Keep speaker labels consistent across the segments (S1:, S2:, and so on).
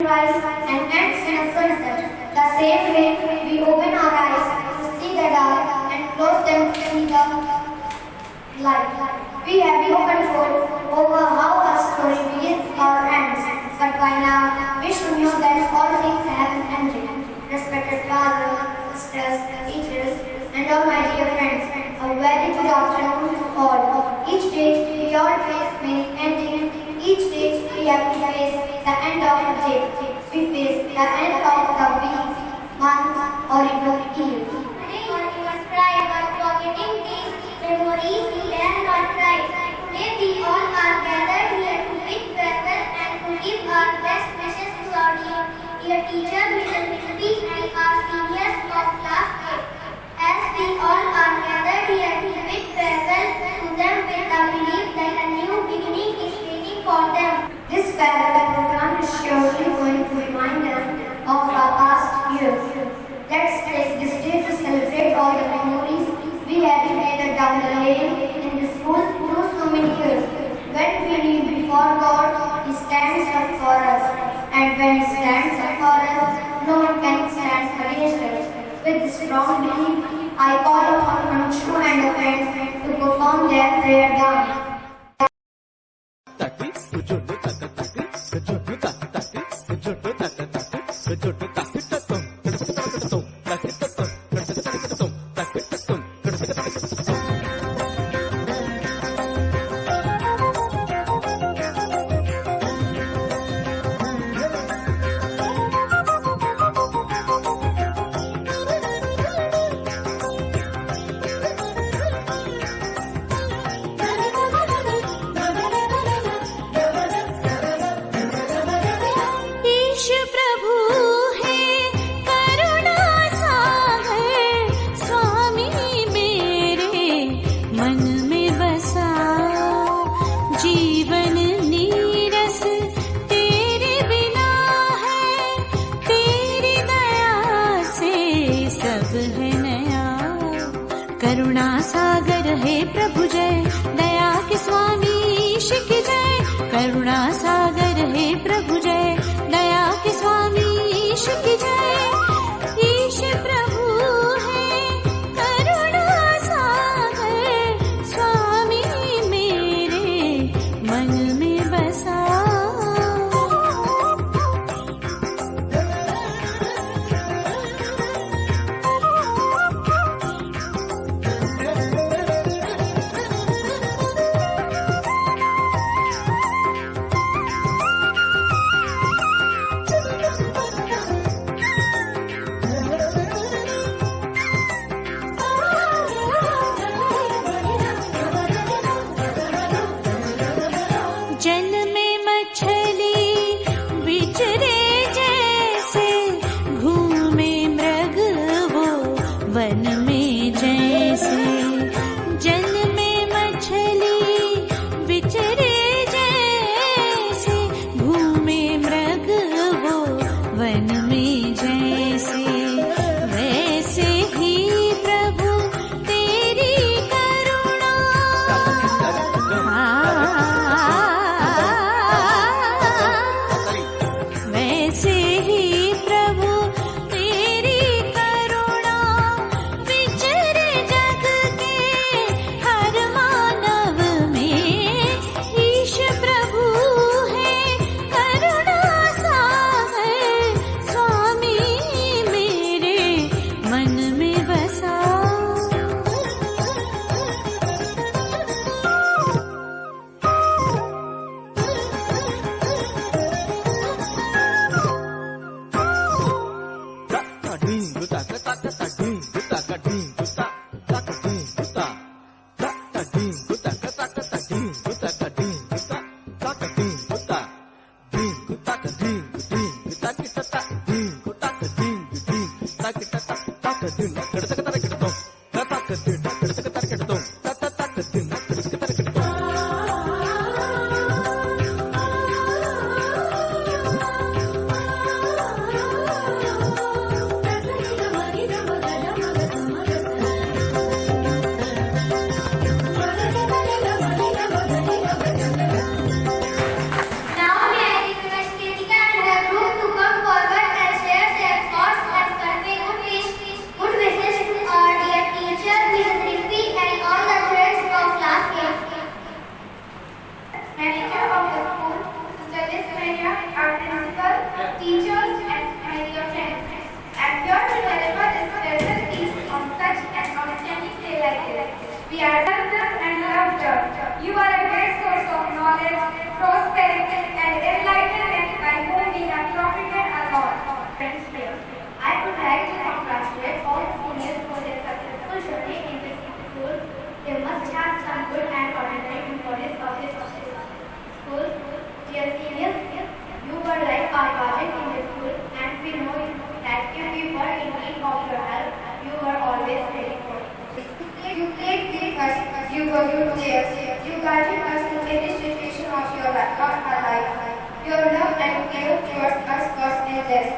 S1: sunrise and ends in a sunset. The same way we open our eyes to see the dark and close them to see the light. We have no control over how a story begins or ends, but by now we should know that all things have an ending. Respected fathers, sisters, teachers, and all my dear friends, a very good afternoon to all. Each day we all face many endings. Each day we have to face the end of the day. We face the end of the week, month, or even year.
S2: Today we must cry, but forgetting these memories we dare not cry. Today we all are gathered here to bid farewell and to give our best wishes to our dear teacher, Mr. Mitri, and our seniors of class 8. As we all are gathered here to bid farewell to them with the belief that a new beginning is waiting for them.
S1: This farewell program is surely going to remind us of our past years. Let's take this day to celebrate all the memories we had together down the lane in the school through so many years. When we kneel before God, He stands up for us. And when He stands up for us, no one can stand against us. With this strong belief, I call upon Manchu and the friends to perform their prayer dance.
S3: करुणा सागर हे प्रभु जय, दया के स्वामी ईश की जय। करुणा सागर हे प्रभु जय, दया के स्वामी ईश की जय। ईश प्रभु है करुणा सागर, स्वामी मेरे मन में बसा। जल में मछली विचरे जैसे, घूमे मृग वो वन में जैसे। जल में मछली विचरे जैसे, घूमे मृग वो वन में जैसे। वैसे ही प्रभु तेरी करुणा, वैसे ही प्रभु तेरी करुणा विचरे जग के हर मानव में। ईश प्रभु है करुणा सागर, स्वामी मेरे मन में बसा।
S2: friends here. I would like to congratulate all the seniors for their successful journey in this school. They must have some good and ordinary memories of this school. Dear seniors, you were like our guardian in the school, and we know that if we were in need of your help, you were always ready for it.
S1: You played with us, you were good players. You guided us in every situation of our life. Your love and care towards us was endless.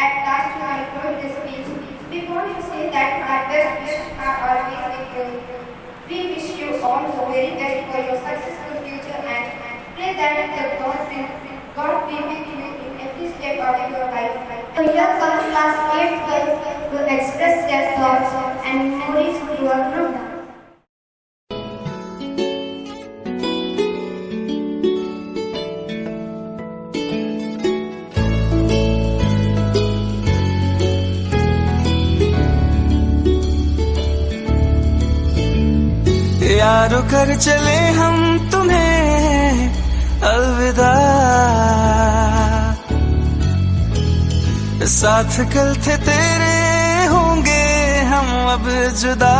S1: At last, you conclude this speech. Before you say that our best wishes are always with you. We wish you all the very best for your successful future and pray that God be with you in every step of your life. So here comes class 8 girls to express their thoughts and memories to our group.
S4: यारो कर चले हम तुम्हें अलविदा, साथ कल थे तेरे होंगे हम अब जुदा।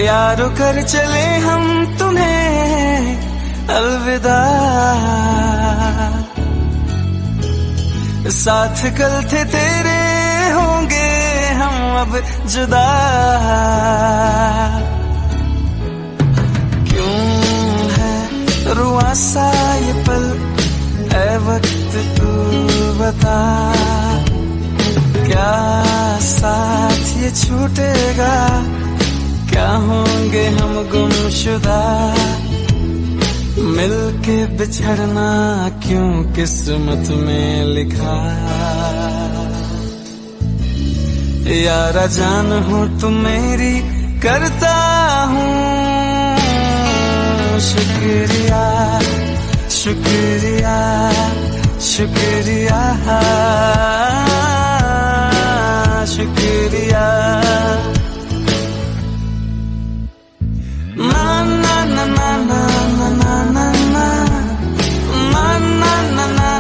S4: यारो कर चले हम तुम्हें अलविदा, साथ कल थे तेरे होंगे हम अब जुदा। क्यों है रुआ सा ये पल, ऐ वक्त तू बता, क्या साथ ये छूटेगा, क्या होंगे हम गुमशुदा। मिलके बिछड़ना क्यों किस्मत में लिखा। यारा जान हो तुम मेरी करता हूँ शुक्रिया, शुक्रिया, शुक्रिया, शुक्रिया। ना ना ना ना ना ना ना ना ना ना ना ना ना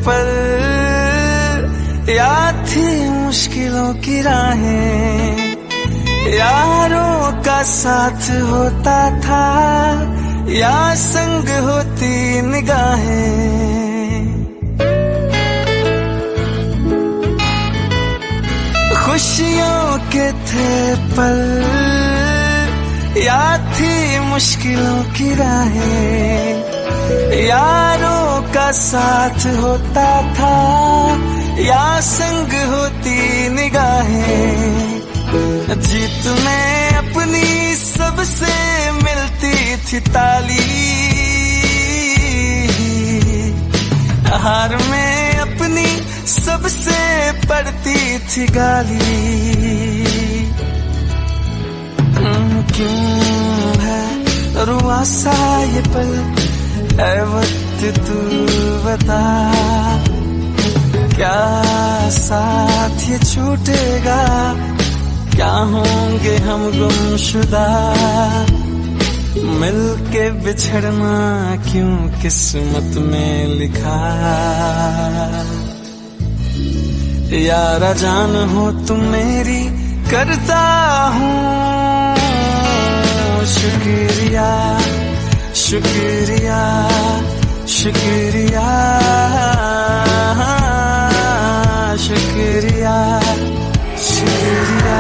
S4: पर याद थी मुश्किलों की राहें, यारों का साथ होता था या संग होती निगाहें। खुशियों के थे पल, याद थी मुश्किलों की राहें, यारों का साथ होता था या संग होती निगाहें। जीत में अपनी सबसे मिलती थी ताली, हार में अपनी सबसे पड़ती थी गाली। क्यों है रुआ सा ये पल, ऐ वक्त तू बता, क्या साथ ये छूटेगा, क्या होंगे हम गुमशुदा। मिलके बिछड़ना क्यों किस्मत में लिखा। यारा जान हो तुम मेरी करता हूँ शुक्रिया, शुक्रिया, शुक्रिया, शुक्रिया, शुक्रिया।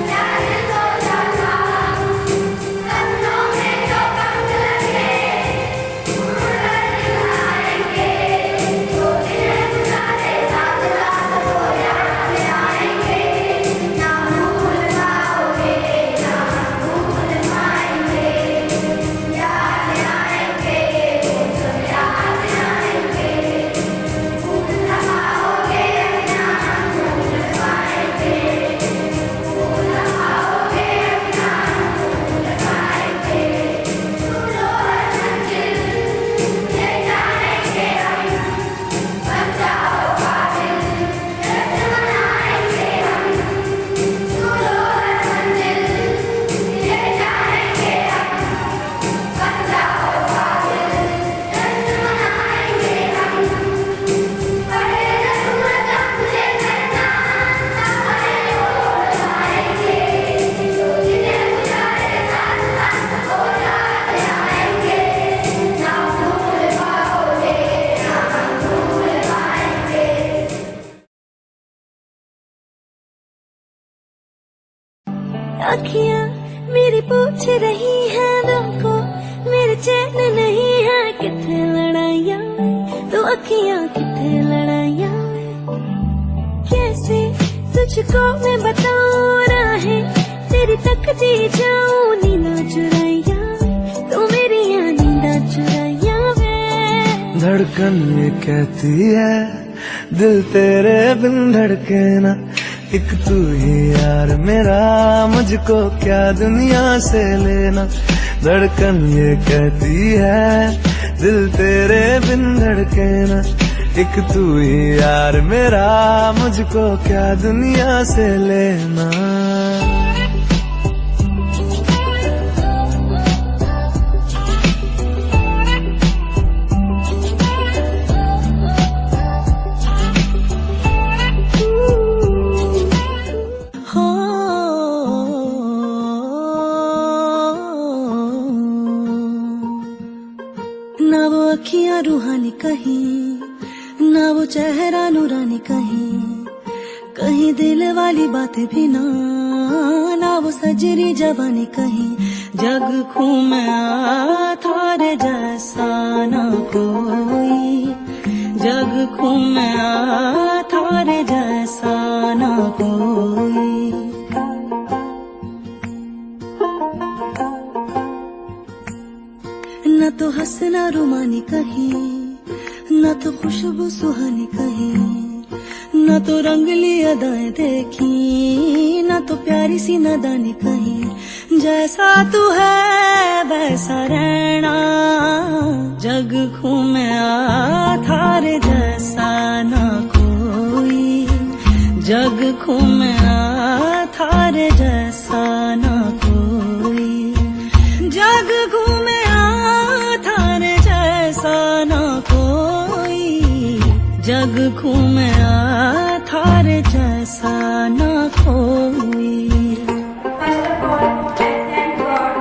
S2: Yeah.
S3: अखियां मेरी पूछ रही है दिल को, मेरे चैन नहीं है किथे लड़ाइयां में, तो अखियां किथे लड़ाइयां में। कैसे तुझको मैं बताऊं राहें तेरी तकती जाऊं नींदा चुराइयां में, तो मेरी यहाँ नींदा चुराइयां में।
S4: धड़कन ये कहती है दिल तेरे बिन धड़के ना, एक तू ही यार मेरा, मुझको क्या दुनिया से लेना। धड़कन ये कहती है दिल तेरे बिन धड़के ना, एक तू ही यार मेरा, मुझको क्या दुनिया से लेना।
S3: ना वो अखियां रूहानी कहीं, ना वो चेहरा नूरानी कहीं, कहीं दिल वाली बातें भी ना, ना वो सजरी जबानी कहीं। जग घूमा थारे जैसा ना कोई, जग घूमा थारे जैसा ना कोई। न तो हंसना रुमानी कहीं, न तो खुशबू सुहानी कहीं, न तो रंगली अदाएं देखी, न तो प्यारी सी नादानी कहीं। जैसा तू है वैसा रहना, जग घूमे थारे जैसा ना कोई, जग घूमे थारे जैसा ना कोई, जग घूमे थारे जैसा ना कोई, जग घूमे थारे जैसा ना कोई।
S5: First of all, I thank God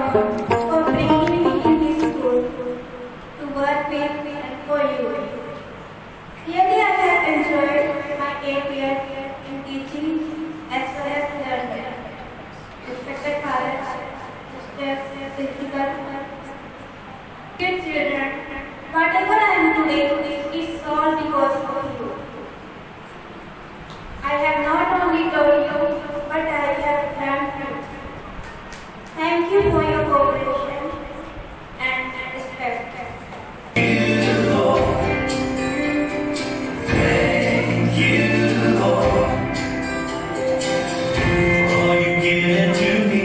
S5: for bringing me in this school to work with and for you. Really, I have enjoyed my 8 years in teaching as well as learning. Respected parents, sisters, principal, kids, children, whatever I am today is all because of you. I have not only told you, but I have learned you. Thank you for your cooperation and respect.
S6: All you've given to me,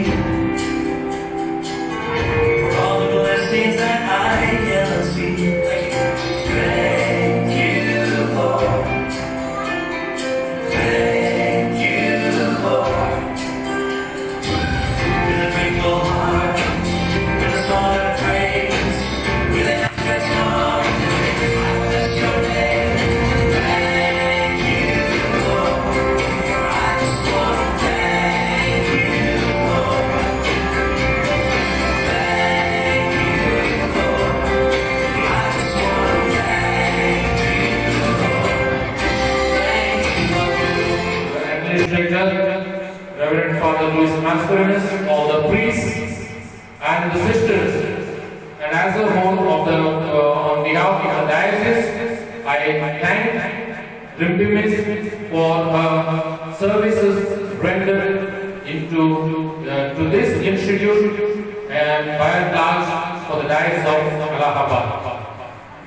S6: for all the blessings that I cannot see. Thank you, Lord. Thank you, Lord. With a grateful heart, with a song of praise, with an outstretched arm, I bless your name. Thank you, Lord. I just want to thank you, Lord. Thank you, Lord. I just want to thank you, Lord. Thank you, Lord.
S7: Administrator, Reverend Father Louis Mascarenas, all the priests and the sisters, and as a whole of the on behalf of the diocese, I thank Rimpimis for her services rendered to this institute and by and large for the diocese of Allahabad.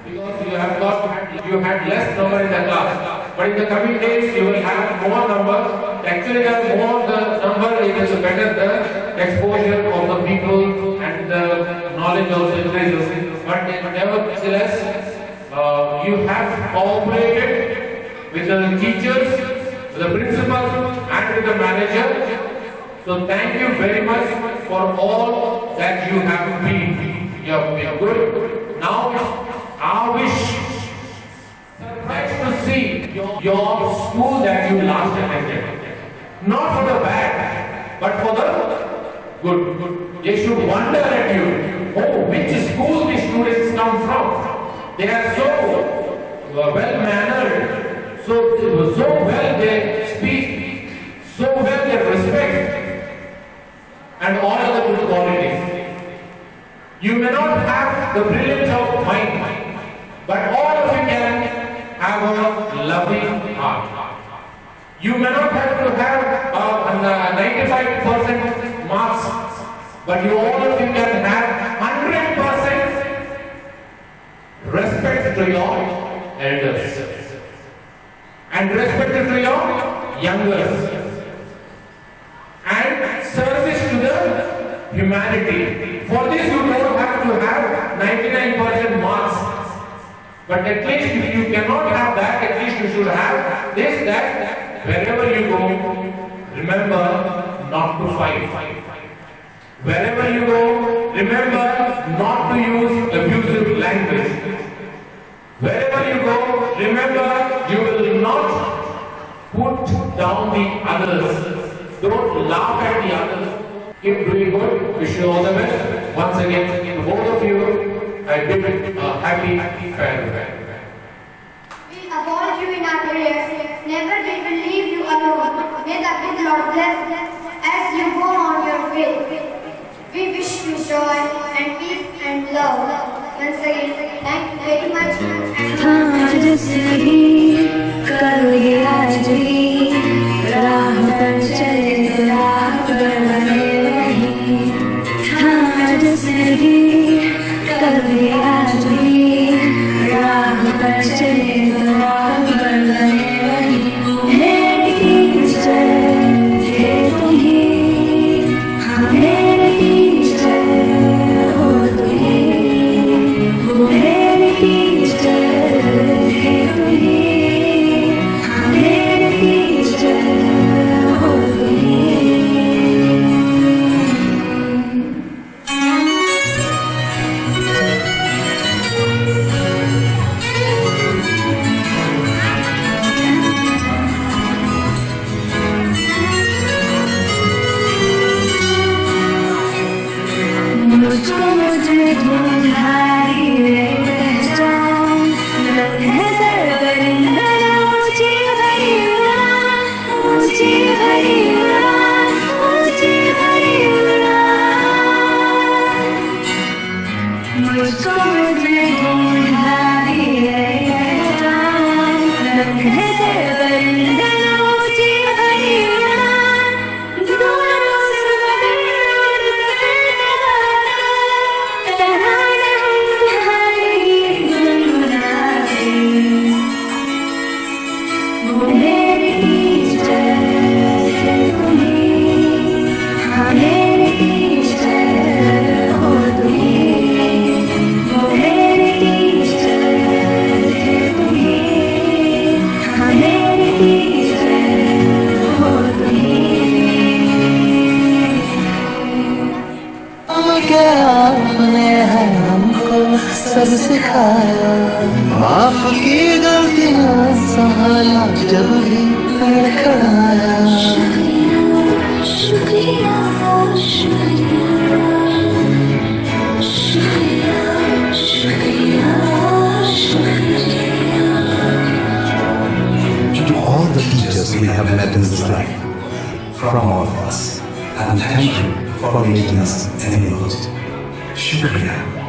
S7: Because you had less number in the class, but in the coming days you will have more number. Actually, the more the number, it is better the exposure of the people and the knowledge also increases. But nevertheless, you have cooperated with the teachers, with the principal, and with the manager. So thank you very much for all that you have been. You have been good. Now I wish to see your school that you last attended. Not for the bad, but for the good. They should wonder at you, oh, which school these students come from. They are so well-mannered, so well they speak, so well they respect. the brilliance of mind, but all of you can have a loving heart. You may not have to have 95% marks, but you all of you can have 100% respect to your elders and respect to your youngers and service to the humanity. For this you don't have to have 99% marks, but at least if you cannot have that, at least you should have this, that wherever you go, remember not to fight. Wherever you go, remember not to use abusive language. Wherever you go, remember you will not put down the others. Don't laugh at the others. Keep doing good. Wish you all the best. Once again, to both of you, I bid a happy farewell.
S1: We uphold you in our prayers. Never did we leave you alone. May the good Lord bless as you go on your way. We wish you joy and peace and love. Once again, thank you very much.
S3: आज सही कल ही आज ही राह पर चले तो राह पर बने वही आज सही कल ही आज ही राह पर चले तो राह पर बने वही मेरी टीचर थे तुम ही हाँ मेरे टीचर हो तुम ही वो मेरी टीचर थे तुम ही हाँ मेरे टीचर हो तुम ही मुझको मुझे ढूंढाई रे पहचान है सरवरिंदा ऊंची भरी उड़ान ऊंची भरी उड़ान ऊंची भरी उड़ान मुझको मुझे ढूंढाई रे पहचान है सरवरिंदा ऊंची भरी उड़ान दोनों सरवरिंदा
S4: के आपने है हमको सब सिखाया माफ की गलतियां संभाला जब भी लड़खड़ाया
S3: शुक्रिया शुक्रिया शुक्रिया शुक्रिया शुक्रिया
S8: To all the teachers we have met in this life, from all of us, and thank you for making us enemies. Shukriya.